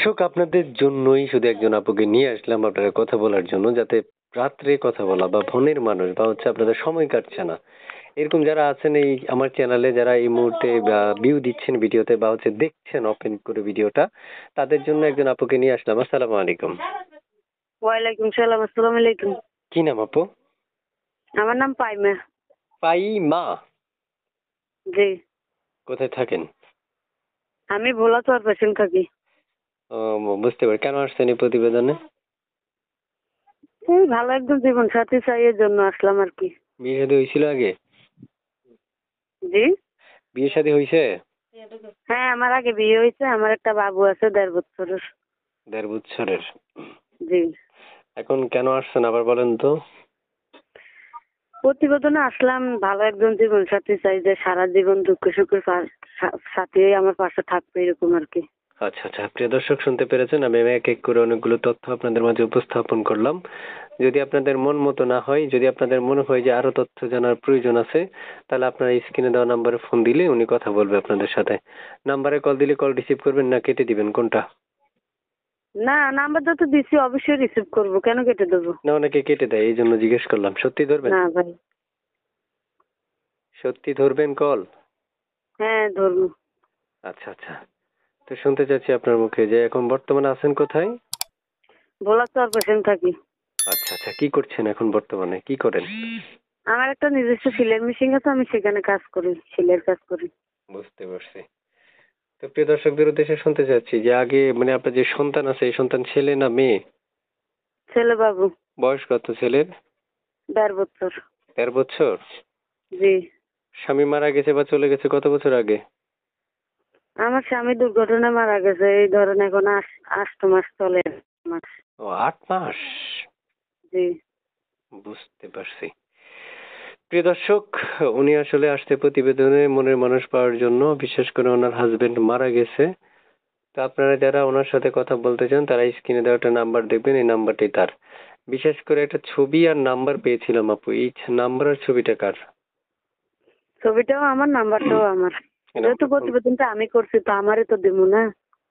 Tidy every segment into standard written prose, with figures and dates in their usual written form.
দর্শক, আপনাদের জন্যই শুধু একজন আপুকে নিয়ে আসলাম আপনারা কথা বলার জন্য, যাতে রাত্রে কথা বলা বা ফোনের মানুষ বা আপনাদের সময় কাটছে না এরকম যারা আছেন এই আমার চ্যানেলে, যারা এই মুহূর্তে ভিউ দিচ্ছেন ভিডিওতে বা দেখছেন ওপেন করে ভিডিওটা, তাদের জন্য একজন আপুকে নিয়ে আসলাম। আসসালামু আলাইকুম। ওয়ালাইকুম সালাম। আসসালামু আলাইকুম। কি নাম আপু? আমার নাম পাইমা। পাইমা? জি। কোথায় থাকেন? আমি ভোলা চরপেশন থাকি। ও, বুঝতে পারি। কেন আসছেন এই প্রতিবেদনে? এই ভালো একজন জীবন সাথী চাই, এর জন্য আসলাম আর কি। বিয়ে শাদী হয়েছিল আগে? জি। বিয়ে শাদী হয়েছে? হ্যাঁ, আমার আগে বিয়ে হয়েছে, আমার একটা বাবু আছে 1.5 বছরের। 1.5 বছরের? জি। এখন কেন আসছেন আবার বলেন তো? প্রতিবেদনে আসলাম, ভালো একজন জীবন সাথী চাই, যে সারা জীবন দুঃখ সুখের সাথে আমার পাশে থাকবে, এরকম আর কি। আচ্ছা আচ্ছা, প্রিয় দর্শক শুনতে পেরেছেন, আমি এক এক করে অনেকগুলো তথ্য আপনাদের মাঝে উপস্থাপন করলাম। যদি আপনাদের মন মতো না হয়, যদি আপনাদের মনে হয় যে আরো তথ্য জানার প্রয়োজন আছে, তাহলে আপনারা স্ক্রিনে দেওয়া নাম্বারে ফোন দিলে উনি কথা বলবে আপনাদের সাথে। নাম্বারে কল দিলে কল রিসিভ করবেন না কেটে দিবেন, কোনটা? না, নাম্বার যত দিছি অবশ্যই রিসিভ করবো, কেন কেটে দেবো? না, অনেকে কেটে দেয়, এই জন্য জিজ্ঞেস করলাম। সত্যি ধরবেন? না ভাই। সত্যি ধরবেন কল? হ্যাঁ, ধরবো। আচ্ছা আচ্ছা, তো শুনতে চাচ্ছি আপনার মুখে যে এখন বর্তমানে আছেন কোথায়? ভোলা চরপেশন থাকি। আচ্ছা আচ্ছা, কি করছেন এখন বর্তমানে, কি করেন? আমার একটা নিজস্ব সেলাই মেশিন আছে, আমি সেখানে কাজ করি, সেলাইয়ের কাজ করি। বুঝতে পারছি। তো প্রিয় দর্শকদের উদ্দেশ্যে শুনতে চাচ্ছি যে আগে আপনার যে সন্তান আছে, এই সন্তান ছেলে না মেয়ে? ছেলে বাবু। বয়স কত ছেলের? 1.5 বছর। 1.5 বছর? জি। স্বামী মারা গেছে বা চলে গেছে কত বছর আগে? আমার স্বামী দুর্ঘটনায় মারা গেছে, এই ধরেন এখন 8 মাস চলে। মাস। ও, 8 মাস? জি। বুঝতে পারছি। প্রিয় দর্শক, উনি আসলে আসছে প্রতিবেদনে মনের মানুষ পাওয়ার জন্য, বিশেষ করে ওনার হাজবেন্ড মারা গেছে। তো আপনারা যারা ওনার সাথে কথা বলতে চান তারা স্ক্রিনে দেওয়া একটা নাম্বার দেখবেন, এই নাম্বারটি তার। বিশেষ করে একটা ছবি আর নাম্বার পেয়েছিলাম আপু, এই নাম্বার আর ছবিটা কার? ছবিটাও আমার, নাম্বারটাও আমার। এই যেহেতু নাম্বার কোন? প্রতিবেদনটা আমি করছি, তো আমারই তো দেবো না?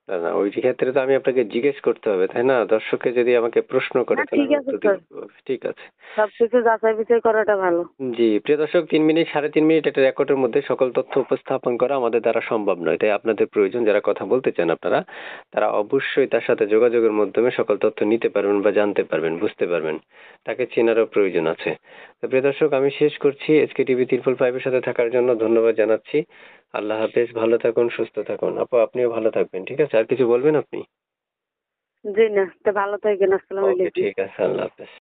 না না, ওই ক্ষেত্রে তো আমি আপনাকে জিজ্ঞেস করতে হবে তাই না? দর্শককে যদি আমাকে প্রশ্ন করে না, তাহলে ঠিক আমি আছে উত্তর দিব স্যার। কিভাবে? ঠিক আছে। সবকিছু যাচাই বাছাই করাটা ভালো। জি, প্রিয় দর্শক, 3 মিনিট 3.5 মিনিট একটা রেকর্ডের মধ্যে সকল তথ্য উপস্থাপন করা আমাদের দ্বারা সম্ভব নয়, তাই আপনাদের প্রয়োজন, যারা কথা বলতে চান আপনারা, তারা অবশ্যই তার সাথে যোগাযোগের মাধ্যমে সকল তথ্য নিতে পারবেন বা জানতে পারবেন, বুঝতে পারবেন। তাকে চেনারও প্রয়োজন আছে। তো প্রিয় দর্শক, আমি শেষ করছি। এসকে টিভি 355 এর সাথে থাকার জন্য ধন্যবাদ জানাচ্ছি। আল্লাহ হাফেজ, ভালো থাকুন, সুস্থ থাকুন। আপু, আপনিও ভালো থাকবেন, ঠিক আছে? আর কিছু বলবেন আপনি? জি না, তো ভালো থাকেন। আসসালামু ওকে, আলাইকুম। ঠিক আছে, আল্লাহ হাফেজ।